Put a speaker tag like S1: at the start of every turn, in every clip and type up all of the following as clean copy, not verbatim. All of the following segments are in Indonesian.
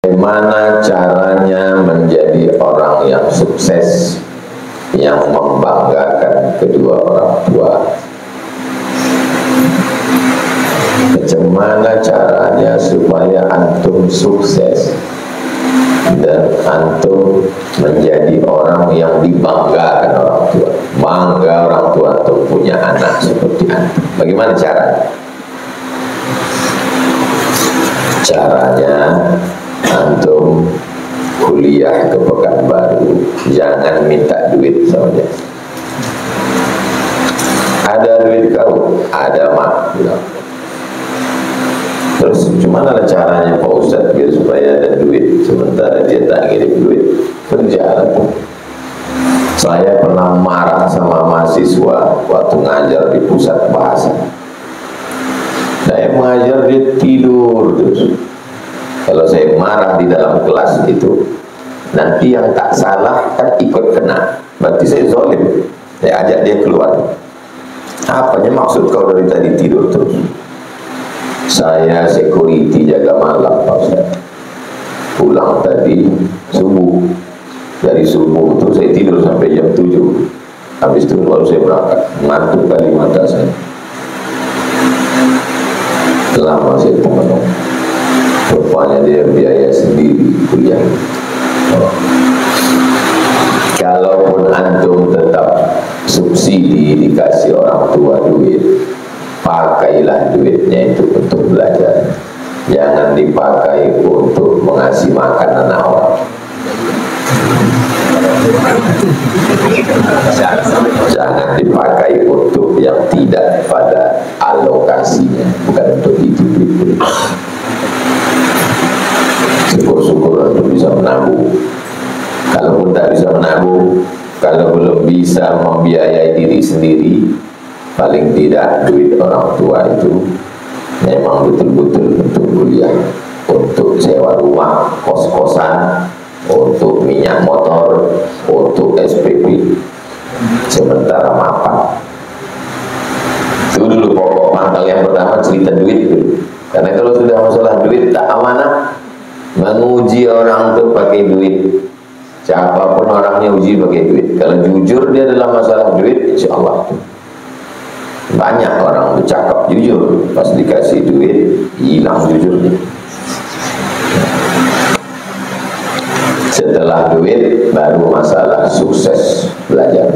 S1: Bagaimana caranya menjadi orang yang sukses, yang membanggakan kedua orang tua? Bagaimana caranya supaya antum sukses dan antum menjadi orang yang dibanggakan orang tua? Bangga orang tua antum punya anak seperti antum. Bagaimana caranya? Caranya antum kuliah ke Pekanbaru, jangan minta duit sama dia. Ada duit kau? Ada, mak. Terus gimana caranya Pak Ustadz biar supaya ada duit sementara dia tak ngirim duit? Kerja. Saya pernah marah sama mahasiswa waktu ngajar di pusat bahasa. Saya mengajar, dia tidur terus. Kalau saya marah di dalam kelas itu, nanti yang tak salah kan ikut kena. Berarti saya zalim. Saya ajak dia keluar. Apanya maksud kau dari tadi tidur terus? Saya security jaga malam, Pak Ustaz. Pulang tadi subuh. Dari subuh itu saya tidur sampai jam 7. Habis itu baru saya berangkat. Ngantuk kali mata saya. Lama saya menunggu. Rupanya dia biaya sendiri kuliah. Kalaupun antum tetap subsidi dikasih orang tua duit, pakailah duitnya itu untuk belajar. Jangan dipakai untuk mengasih makan anak orang. Jangan dipakai untuk yang tidak pada alokasinya, bukan untuk itu. Syukur-syukur untuk bisa menabung. Kalaupun tak bisa menabung, kalau belum bisa membiayai diri sendiri, paling tidak duit orang tua itu memang betul-betul untuk kuliah, untuk sewa rumah, kos-kosan, untuk minyak motor, untuk SPP, sementara mapan. Itu dulu pokok mangkal yang pertama, cerita duit dulu. Karena kalau sudah masalah duit tak amanah, menguji orang tuh pakai duit. Siapapun orangnya uji pakai duit. Kalau jujur dia dalam masalah duit, insya Allah banyak orang bercakap jujur, pas dikasih duit hilang jujurnya. Setelah duit baru masalah sukses belajar,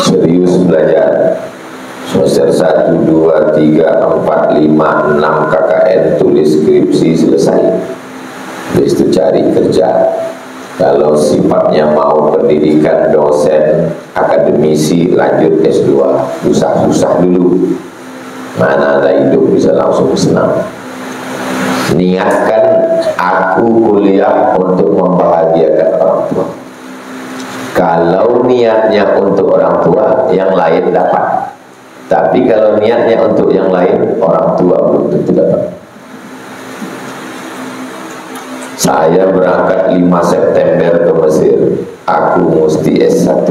S1: serius belajar. Semester 1, 2, 3, 4, 5, 6 KKN, tulis skripsi selesai. Habis itu cari kerja. Kalau sifatnya mau pendidikan, dosen, akademisi, lanjut S2. Susah-susah dulu. Mana ada hidup bisa langsung senang. Niatkan aku kuliah untuk membahagiakan orang tua. Kalau niatnya untuk orang tua, yang lain dapat. Tapi kalau niatnya untuk yang lain, orang tua belum tentu dapat. Saya berangkat 5 September ke Mesir. Aku mesti S1.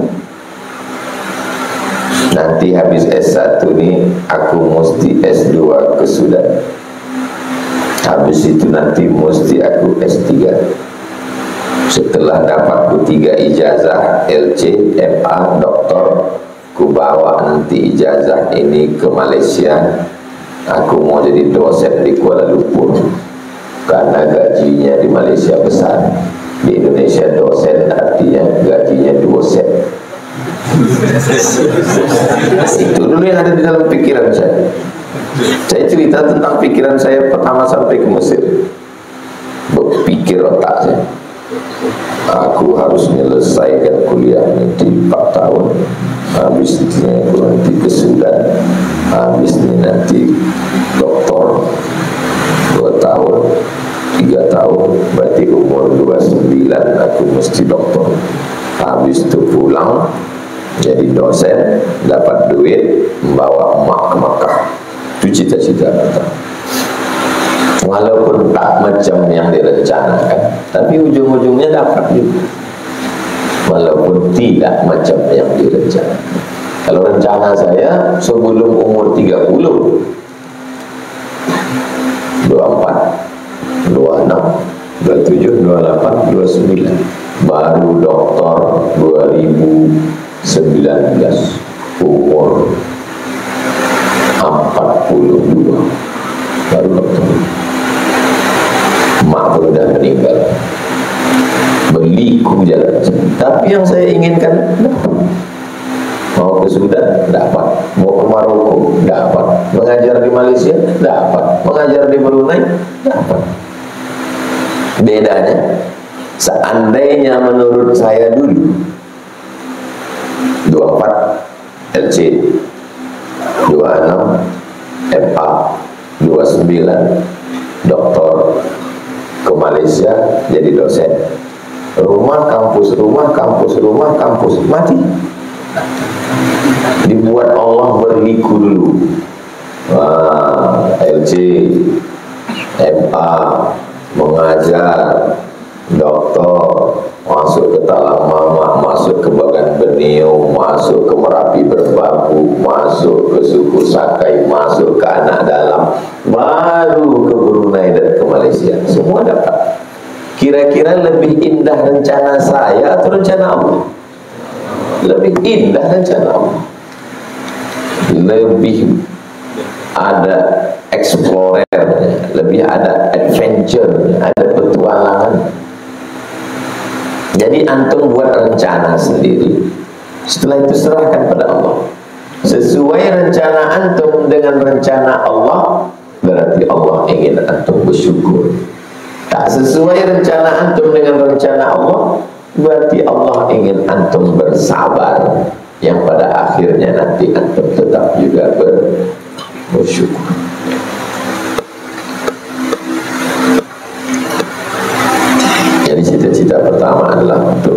S1: Nanti habis S1 ini aku mesti S2 ke Sudan. Habis itu nanti mesti aku S3. Setelah dapat ketiga ijazah LC, MA, doktor, ku bawa nanti ijazah ini ke Malaysia. Aku mau jadi dosen di Kuala Lumpur karena gajinya di Malaysia besar. Di Indonesia dosen artinya gajinya 2 sen. Itu dulu yang ada di dalam pikiran saya. Saya cerita tentang pikiran saya pertama sampai ke Mesir. Berpikir otak saya, aku harus menyelesaikan kuliah nanti 4 tahun. Habis ini aku nanti ke Sudan. Habis ini nanti doktor 2 tahun, 3 tahun, berarti umur 29 aku mesti doktor. Habis itu pulang jadi dosen, dapat duit, membawa emak ke Makkah. Itu cita-cita kita. Walaupun tak macam yang direncanakan, tapi ujung-ujungnya dapat juga. Walaupun tidak macam yang direncanakan. Kalau rencana saya sebelum umur 30, 24, 28, 29. Baru doktor 2019, umur 42, baru dokter. Mak udah meninggal, berliku jalan. Tapi yang saya inginkan dapat. Mau ke Sudan, dapat. Mau ke Maroko, dapat. Mengajar di Malaysia, dapat. Mengajar di Brunei, dapat. Bedanya, seandainya menurut saya dulu 24 LC, 26 MA, 29 doktor, ke Malaysia jadi dosen. Rumah, kampus, mati. Dibuat Allah berliku dulu. LC, MA, mengajar, doktor, masuk ke Talang Mama, masuk ke Bagan Benio, masuk ke Merapi Berbabu, masuk ke suku Sakai, masuk ke Anak Dalam, baru ke Brunei dan ke Malaysia. Semua dapat. Kira-kira lebih indah rencana saya atau rencana Allah? Lebih indah rencana Allah. Lebih ada explorernya, lebih ada adventure, ada petualangan. Jadi antum buat rencana sendiri, setelah itu serahkan pada Allah. Sesuai rencana antum dengan rencana Allah, berarti Allah ingin antum bersyukur. Tak sesuai rencana antum dengan rencana Allah, berarti Allah ingin antum bersabar, yang pada akhirnya nanti antum tetap juga bersyukur. Jadi cita-cita pertama adalah untuk